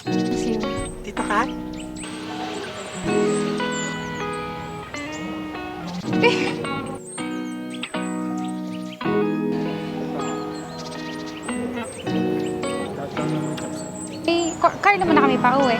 Sige. Dito ka? Car naman na kami pa uwi.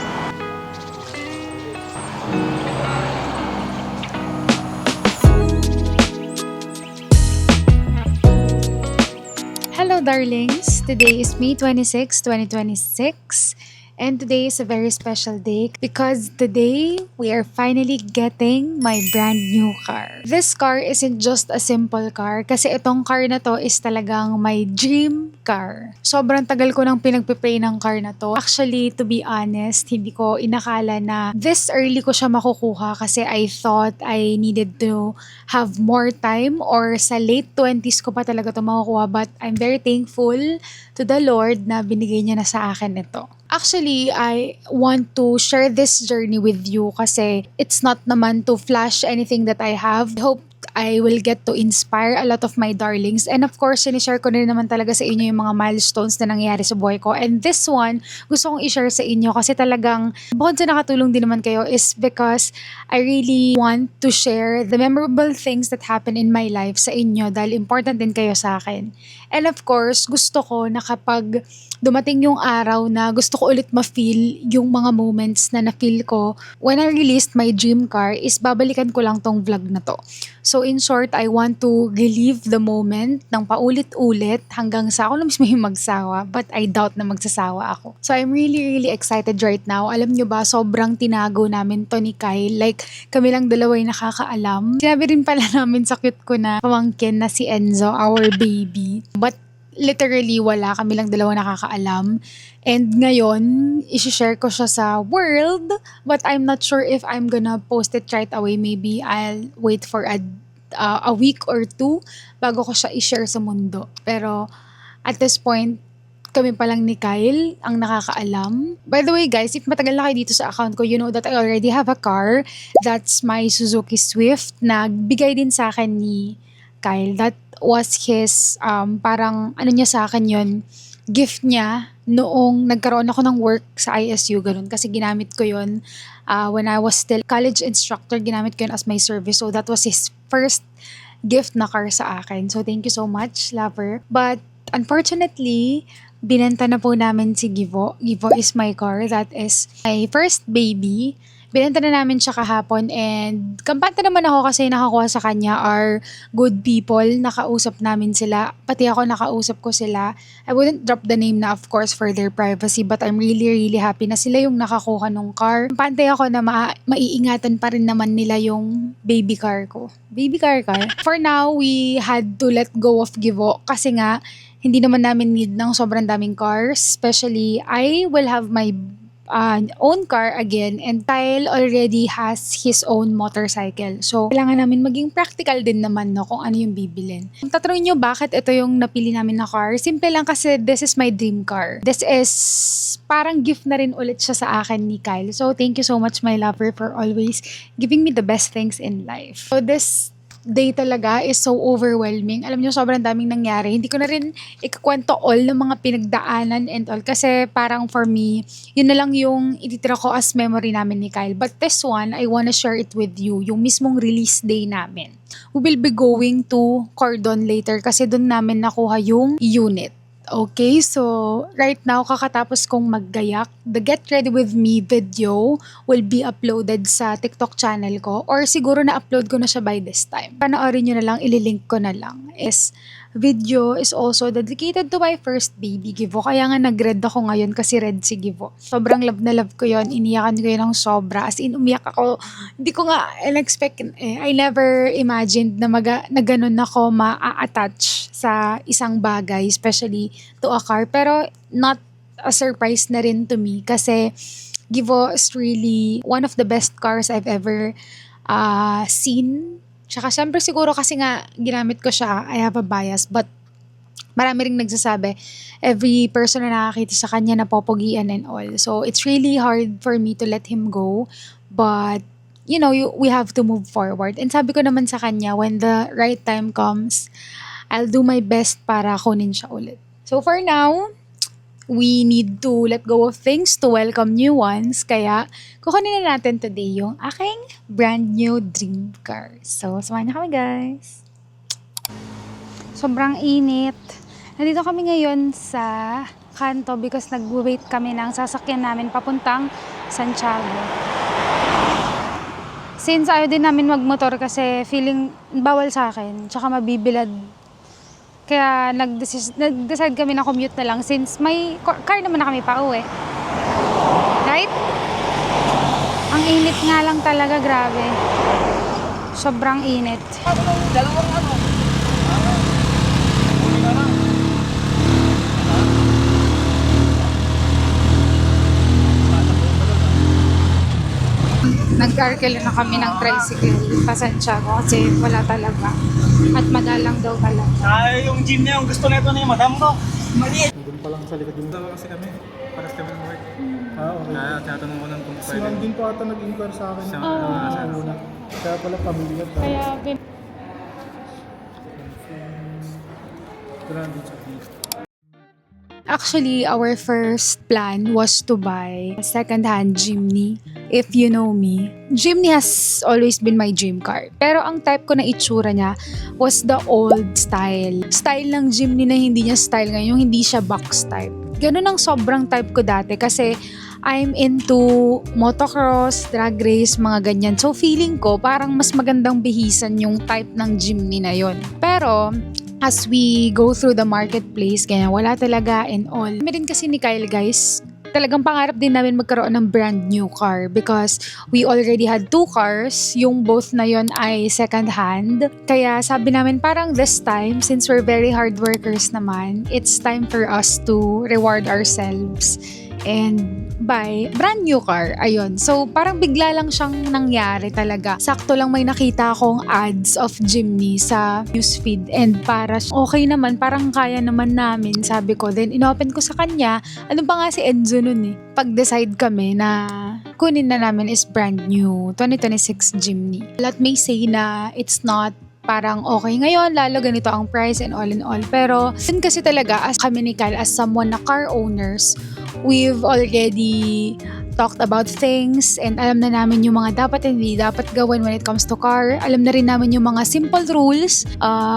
Hello darlings! Today is May 26, 2026. And today is a very special day because today we are finally getting my brand new car. This car isn't just a simple car kasi itong car na to is talagang my dream car. Sobrang tagal ko nang pinagpipray ng car na to. Actually, to be honest, hindi ko inakala na this early ko siya makukuha kasi I thought I needed to have more time or sa late 20s ko pa talaga to makukuha, but I'm very thankful to the Lord na binigay niya na sa akin ito. Actually, I want to share this journey with you kasi it's not naman to flash anything that I have. I hope I will get to inspire a lot of my darlings. And of course, sinishare ko rin naman talaga sa inyo yung mga milestones na nangyayari sa buhay ko. And this one, gusto kong i-share sa inyo kasi talagang bukod sa nakatulong din naman kayo is because I really want to share the memorable things that happen in my life sa inyo dahil important din kayo sa akin. And of course, gusto ko na kapag dumating yung araw na gusto ko ulit ma-feel yung mga moments na na-feel ko when I released my dream car is babalikan ko lang tong vlog na to. So in short, I want to relive the moment ng paulit-ulit hanggang sa ako na mismo yung magsawa, but I doubt na magsasawa ako. So I'm really excited right now. Alam nyo ba, sobrang tinago namin to ni Kyle. Like, kami lang dalawa yung nakakaalam. Sinabi rin pala namin sa cute ko na pamangkin na si Enzo, our baby. But literally wala, kami lang dalawa nakakaalam. And ngayon, isi-share ko siya sa world, but I'm not sure if I'm gonna post it right away. Maybe I'll wait for a week or two bago ko siya i-share sa mundo. Pero at this point, kami pa lang ni Kyle ang nakakaalam. By the way guys, if matagal na kayo dito sa account ko, you know that I already have a car. That's my Suzuki Swift na bigay din sa akin ni Kyle. That was his, parang ano niya sa akin yun, gift niya noong nagkaroon ako ng work sa ISU, ganun. Kasi ginamit ko yun when I was still college instructor, ginamit ko yun as my service. So that was his first gift na car sa akin. So thank you so much, lover. But unfortunately, binenta na po namin si Givo. Givo is my car. That is my first baby. Binenta na namin siya kahapon and kampante naman ako kasi nakakuha sa kanya are good people. Nakausap namin sila. Pati ako nakausap ko sila. I wouldn't drop the name na of course for their privacy, but I'm really happy na sila yung nakakuha ng car. Kampante ako na maiingatan pa rin naman nila yung baby car ko. Baby car. For now, we had to let go of Givo kasi nga hindi naman namin need ng sobrang daming cars. Especially, I will have my own car again and Kyle already has his own motorcycle. So, kailangan namin maging practical din naman no, kung ano yung bibilin. Kung tatanungin nyo bakit ito yung napili namin na car, simple lang kasi this is my dream car. This is parang gift na rin ulit siya sa akin ni Kyle. So, thank you so much my lover for always giving me the best things in life. So, this day talaga is so overwhelming. Alam niyo, sobrang daming nangyari. Hindi ko na rin ikakwento all ng mga pinagdaanan and all kasi parang for me, yun na lang yung ititira ko as memory namin ni Kyle. But this one, I wanna share it with you. Yung mismong release day namin. We will be going to Cordon later kasi doon namin nakuha yung unit. Okay, so right now kakatapos kong maggayak. The Get Ready With Me video will be uploaded sa TikTok channel ko or siguro na-upload ko na siya by this time. Panoorin nyo na lang, ililink ko na lang. Video is also dedicated to my first baby, Givo. Kaya nga nag-red ako ngayon kasi red si Givo. Sobrang love na love ko yon, iniyakan ko yun ng sobra. As in, umiyak ako. Hindi ko nga in-expect, I never imagined na ganun ako ma-attach sa isang bagay, especially to a car. Pero not a surprise na rin to me kasi Givo is really one of the best cars I've ever seen. Tsaka syempre siguro kasi nga ginamit ko siya, I have a bias, but marami ring nagsasabi, every person na nakakita sa kanya napopogian and all. So it's really hard for me to let him go, but you know, we have to move forward. And sabi ko naman sa kanya, when the right time comes, I'll do my best para kunin siya ulit. So for now, we need to let go of things to welcome new ones. Kaya, kukunin na natin today yung aking brand new dream car. So, samahan niyo kami guys. Sobrang init. Nandito kami ngayon sa kanto because nag-wait kami ng sasakyan namin papuntang Santiago. Since ayaw din namin magmotor kasi feeling bawal sa akin, tsaka mabibilad. Kaya nag-decide kami na commute na lang since may car naman na kami pa uwi. Right? Ang init nga lang talaga, grabe. Sobrang init. Dalawang ano? Huli na lang. Nag-arkel na kami ng tricycle pa Santiago kasi wala talaga. At madalang daw talaga. Yung gym niya, yung gusto nito ni madam ko. Maliit. Doon pa lang sa likod yung Dalawa kasi kami. Paras kami ng work. okay. Kaya tinatanong ko lang kung Si pwede. Ma'am din po ata nag-inquire sa akin. Siya ng ang una. Kaya pala familiar tayo. Kaya Ito lang din sa beach. actually, our first plan was to buy a second-hand Jimny. If you know me, Jimny has always been my dream car. Pero ang type ko na itsura niya was the old style. Style ng Jimny na hindi niya style ngayon, yung hindi siya box type. Ganun ang sobrang type ko dati kasi I'm into motocross, drag race, mga ganyan. So feeling ko parang mas magandang bihisan yung type ng Jimny na yon. Pero as we go through the marketplace, kaya wala talaga and all. Kami rin kasi ni Kyle guys, talagang pangarap din namin magkaroon ng brand new car because we already had 2 cars, yung both na yon ay second hand. Kaya sabi namin parang this time, since we're very hard workers naman, it's time for us to reward ourselves and buy brand new car. Ayun. So, parang bigla lang siyang nangyari talaga. Sakto lang may nakita akong ads of Jimny sa newsfeed and para okay naman, parang kaya naman namin, sabi ko. Then, inopen ko sa kanya. Ano ba nga si Enzo nun eh? Pag-decide kami na kunin na namin is brand new 2026 Jimny. Lot may say na it's not parang okay ngayon, lalo ganito ang price and all in all. Pero, yun kasi talaga, as kami ni Kyle, as someone na car owners, we've already talked about things and alam na namin yung mga dapat and hindi dapat gawin when it comes to car. Alam na rin namin yung mga simple rules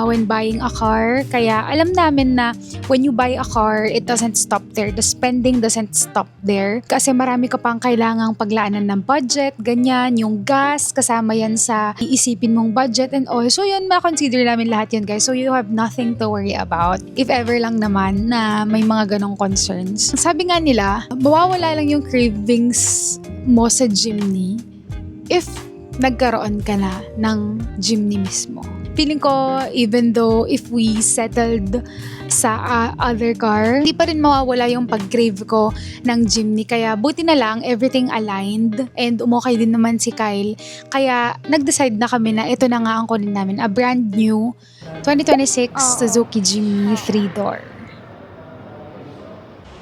when buying a car. Kaya alam namin na when you buy a car, it doesn't stop there. The spending doesn't stop there. Kasi marami ka pang kailangang paglaanan ng budget, ganyan, yung gas, kasama yan sa iisipin mong budget and all. So yun, ma-consider namin lahat yun guys. So you have nothing to worry about. If ever lang naman na may mga ganong concerns. Sabi nga nila, mawawala lang yung cravings mo sa Jimny if nagkaroon ka na ng Jimny mismo. Feeling ko, even though if we settled sa other car, hindi pa rin mawawala yung pag-crave ko ng Jimny. Kaya buti na lang, everything aligned and umokay din naman si Kyle. Kaya nag-decide na kami na ito na nga ang kunin namin, a brand new 2026 Suzuki Jimny 3-door.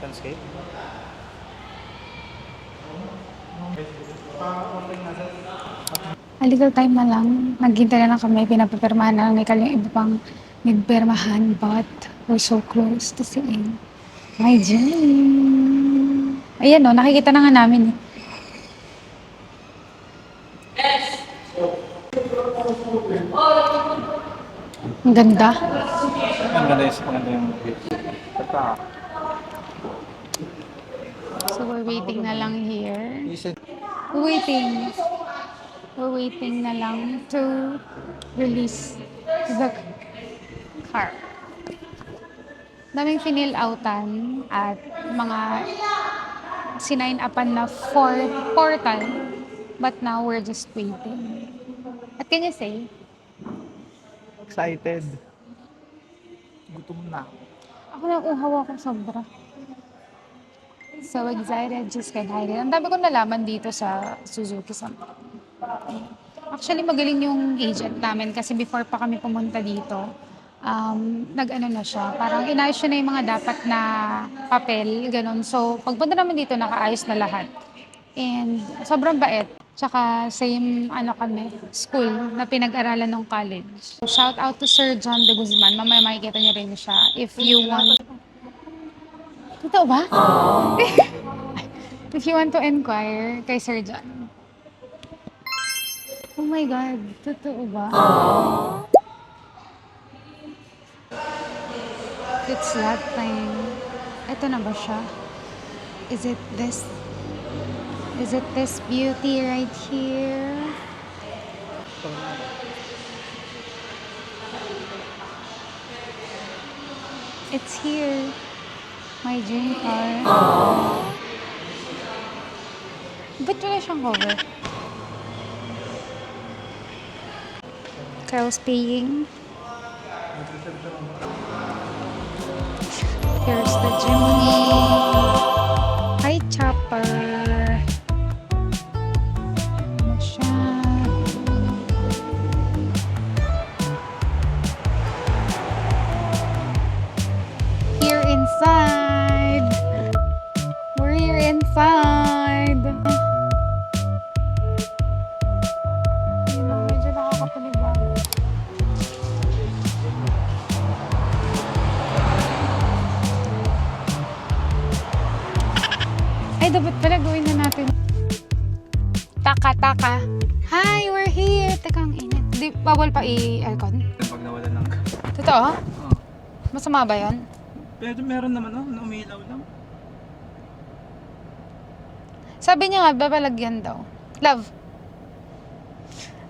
Landscape? A little time na lang, naghintay na lang kami, pinapapirmahan na lang ni Kyle yung iba pang nagpirmahan, but we're so close to seeing my dream. Ayan o, nakikita na nga namin eh. Ang ganda. Ang ganda yung view. So we're waiting na lang here. Isip. We're waiting na lang to release the car. Daming finil-outan at mga sinine-upan na for portal. But now we're just waiting. What can you say? Excited. Gutom na. Ako lang uhaw ako sobra. So excited, just can't hide it. Ang dami kong nalaman dito sa Suzuki. Actually, magaling yung agent namin kasi before pa kami pumunta dito, nag-ano na siya, parang inayos siya na yung mga dapat na papel, ganun. So, pagpunta naman dito, nakaayos na lahat. And sobrang bait. Tsaka same kami, school na pinag-aralan ng college. So, shout out to Sir John de Guzman. Mamaya makikita niyo rin siya. If you want Totoo ba? If you want to inquire kay Sir John. Oh my God, totoo ba? It's that time. Ito na ba siya? Is it this? Is it this beauty right here? It's here. My dream car. Ba't wala siyang cover? Carol's paying. Here's the Jimny. Hi, Chopper. Ano siya? Here inside. We're here inside. Yun lang, medyo nakakapanibago. Ay, dapat pala gawin na natin. Taka. Hi, we're here. Teka, ang init. Di, bawal pa i-aircon? Pag nawala ng Totoo? Masama ba yun? Pero meron naman na umiilaw lang. Sabi niya nga, babalagyan daw. Love.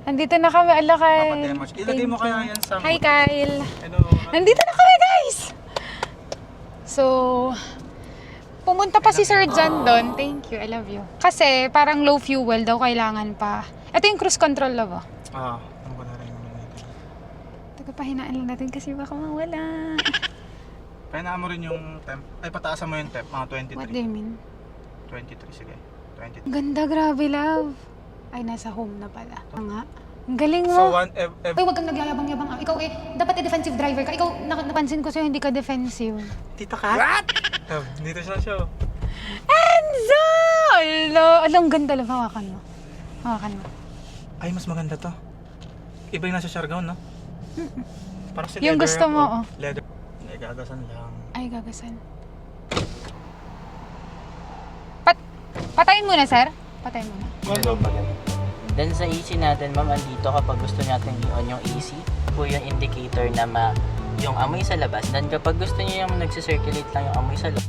Andito na kami, ala Kyle. Papatema siya. Ilagay mo kaya yan sa... Hi, Kyle. Ano? Nandito na kami, guys! So, pumunta pa si Sir John doon. Thank you, I love you. Kasi, parang low fuel daw, kailangan pa. Ito yung cruise control, love. Ano ko na rin yung ito. Tagapahinaan lang natin kasi baka mawala. Pahinaan mo rin yung temp. Ay, pataasan mo yung temp. Mga 23. What do you mean? 23, sige. 23. Ang ganda, grabe, love. Ay, nasa home na pala. Nga. Ang galing mo. So, Ay, huwag kang nagyayabang-yabang. Ikaw dapat defensive driver ka. Ikaw, napansin ko sa'yo, hindi ka defensive. Tita ka? What? Dito siya. Enzo! Alam, ganda lang. Hawakan mo. Ay, mas maganda to. Iba yung nasa Siargao, no? Parang si Yung leather gusto mo, ako. oh. Leather. Ay, gagasan lang. Ay, gagasan. Patayin muna, sir. Patayin muna. Then sa AC natin, ma'am, andito kapag gusto natin i-on yung AC, po yung indicator na yung amoy sa labas. Then kapag gusto niyo yung nagsisirculate lang yung amoy sa loob.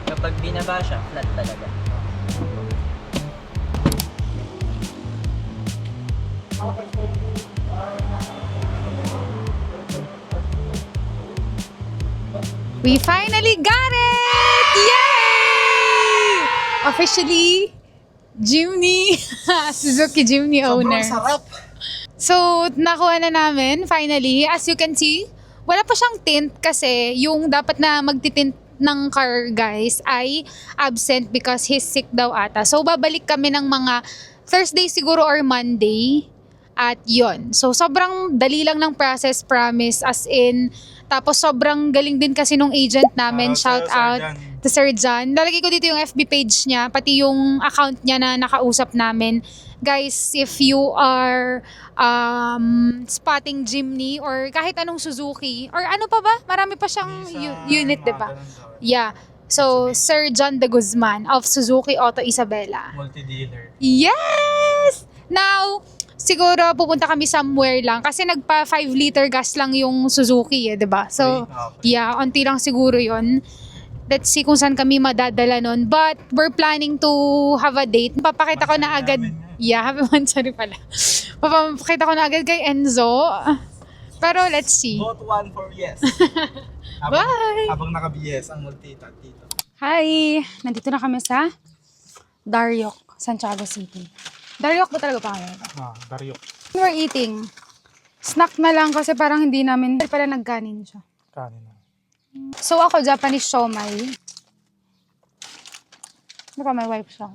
Kapag binaba siya, flat talaga. We finally got it! Yay! Officially, Jimny. Suzuki Jimny owner. sarap. So, nakuha na namin, finally. As you can see, wala pa siyang tint kasi yung dapat na magtitint ng car, guys, ay absent because he's sick daw ata. So, babalik kami ng mga Thursday siguro or Monday. At yon. So, sobrang dali lang ng process, promise. As in, tapos sobrang galing din kasi nung agent namin. Shout out to Sir John. Lalagay ko dito yung FB page niya, pati yung account niya na nakausap namin. Guys, if you are spotting Jimny or kahit anong Suzuki, or ano pa ba? Marami pa siyang unit, di ba? Yeah. So, Sir John de Guzman of Suzuki Auto Isabela. Multi-dealer. Yes! Now, siguro pupunta kami somewhere lang kasi nagpa 5 liter gas lang yung Suzuki, eh, 'di ba? So, yeah, onti lang siguro 'yon. Let's see kung saan kami madadala nun. But we're planning to have a date. Papakita ko na agad. Yeah, happy sorry pala. Papakita ko na agad kay Enzo. Pero let's see. Vote 1 for yes. Bye! Habang naka-BS ang multi-tat dito. Hi! Nandito na kami sa Daryok, Santiago City. Daryok ba talaga pa kami? Daryok. We're eating. Snack na lang kasi parang hindi namin pala nagkanin siya. Kanin na. So ako, Japanese siomai. Ano pa, may wife siya.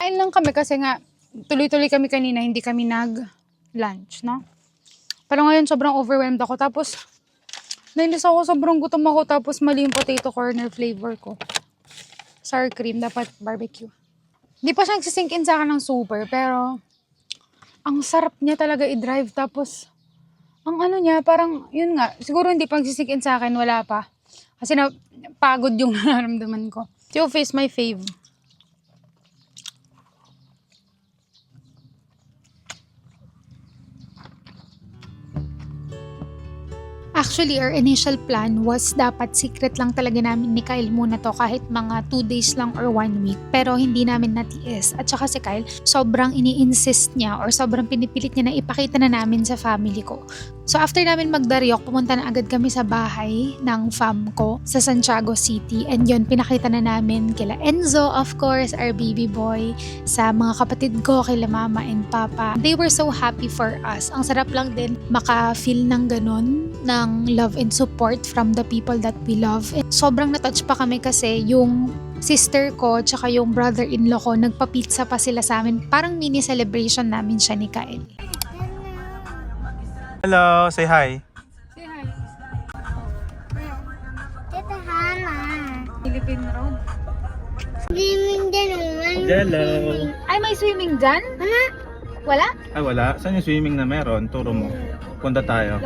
Kain lang kami kasi nga, tuloy-tuloy kami kanina, hindi kami nag-lunch, no? Pero ngayon, sobrang overwhelmed ako. Tapos, nainis ako, sobrang gutom ako. Tapos, mali yung potato corner flavor ko. Sour cream, dapat barbecue. Hindi pa siya nagsisink in sa akin ng super, pero ang sarap niya talaga i-drive. Tapos, Ang ano niya, parang, yun nga, siguro hindi pagsisikin sa akin, wala pa. Kasi na, pagod yung nararamdaman ko. Si Office, my fave. Actually, our initial plan was dapat secret lang talaga namin ni Kyle muna to kahit mga 2 days lang or 1 week. Pero hindi namin natiis. At saka si Kyle, sobrang ini-insist niya or sobrang pinipilit niya na ipakita na namin sa family ko. So after namin magdaryok, pumunta na agad kami sa bahay ng fam ko sa Santiago City. And yun, pinakita na namin kila Enzo, of course, our baby boy, sa mga kapatid ko, kila mama and papa. They were so happy for us. Ang sarap lang din maka-feel ng ganun, ng love and support from the people that we love. And sobrang na-touch pa kami kasi yung sister ko tsaka yung brother-in-law ko, nagpa-pizza pa sila sa amin. Parang mini celebration namin siya ni Kyle. Hello, say hi. Say hi. Tita Hana. Philippine Road. Swimming din naman. Hello. Ay, may swimming dyan? Ano? Wala? Ay wala, saan yung swimming na meron? Turo mo. Punta tayo.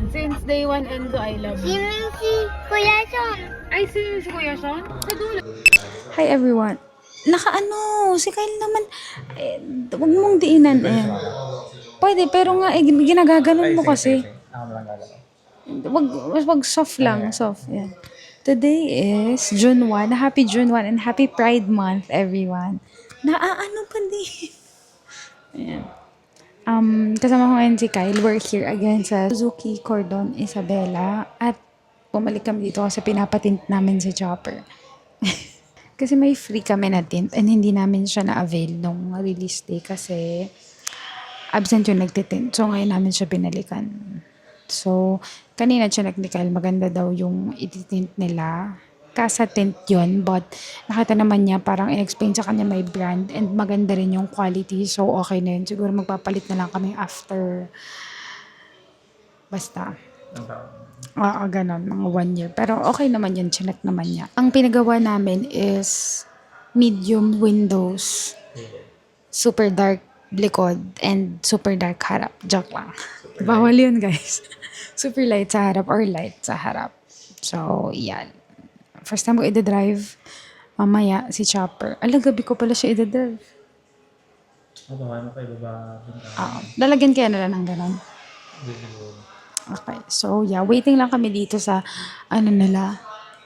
Since day one, Enzo, I love you. Swimming si Kuya Sean. Ay, si Kuya Sean? Sa dulo. Hi everyone. Nakaano, si Kyle naman, wag mong diinan Pwede, pero nga, ginagaganon mo kasi. Wag soft lang, soft. Yan. Today is June 1. Happy June 1 and happy Pride Month, everyone. Naaano pa din. Ayan. Kasama ko ngayon si Kyle. We're here again sa Suzuki Cordon Isabela. At bumalik kami dito kasi pinapatint namin si Chopper. Kasi may free kami na tint and hindi namin siya na-avail nung release day kasi absent yung nagtitint. So, ngayon namin siya binalikan. So, kanina siya ni Kyle, maganda daw yung ititint nila. Kasa tint yun, but nakita naman niya, parang in-explain sa kanya may brand and maganda rin yung quality. So, okay na yun. Siguro magpapalit na lang kami after basta. Oo, ganon. Mga 1 year. Pero okay naman yun. Chinek naman niya. Ang pinagawa namin is medium windows. Super dark likod and super dark harap. Joke lang. Bawal yun, guys. Super light sa harap or light sa harap. So, yan. First time ko i-drive. Mamaya, si Chopper. Gabi ko pala siya i-drive. Lalagyan kaya na lang ng ganon. Okay. So, yeah. Waiting lang kami dito sa,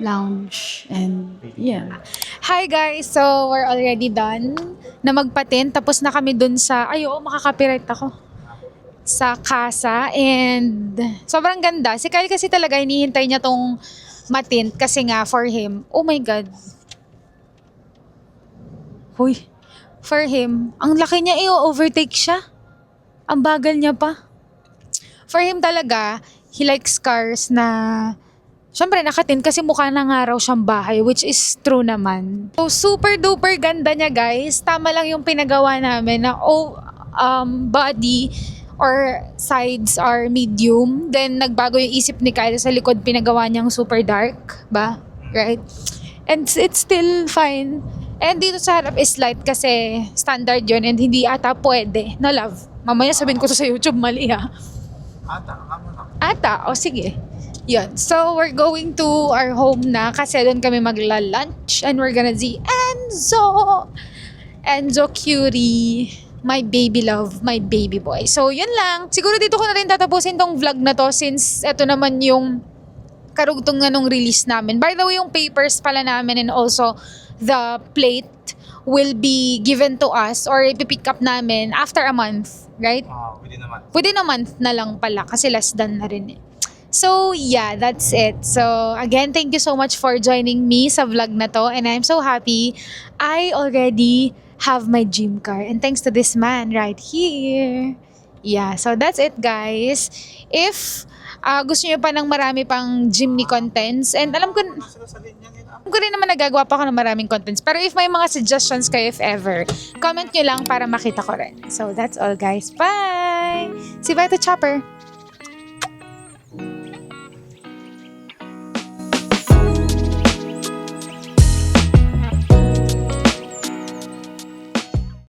lounge. And, yeah. Hi, guys. So, we're already done na magpatin. Tapos na kami dun sa, makaka-copyright ako. Sa casa. And, sobrang ganda. Si Kyle kasi talaga, hinihintay niya tong matint. Kasi nga, for him, oh my God. Hoy. For him, ang laki niya, i-overtake siya. Ang bagal niya pa. For him talaga, he likes cars na, syempre nakatint kasi mukha na nga raw siyang bahay, which is true naman. So, super duper ganda niya, guys. Tama lang yung pinagawa namin na body or sides are medium. Then, nagbago yung isip ni Kyle sa likod, pinagawa niyang super dark. Ba? Right? And it's still fine. And dito sa harap is light kasi standard yun and hindi ata pwede na love. Mamaya sabihin ko to sa YouTube, mali ha. Ata, o sige. Yun. So, we're going to our home na kasi doon kami magla-lunch and we're gonna see Enzo Curie, my baby love, my baby boy. So, yun lang. Siguro dito ko na rin tatapusin tong vlog na to since eto naman yung karugtungan ng release namin. By the way, yung papers pala namin and also the plate will be given to us or ipipick up namin after a month, right? Within a month. Within a month na lang pala kasi less than na rin eh. So, yeah, that's it. So, again, thank you so much for joining me sa vlog na to and I'm so happy I already have my gym car and thanks to this man right here. Yeah, so that's it, guys. If gusto niyo pa ng marami pang gymney contents and alam ko rin naman nagagawa pa ako ng maraming contents. Pero if may mga suggestions kayo, if ever, comment nyo lang para makita ko rin. So, that's all, guys. Bye! See you by the Chopper!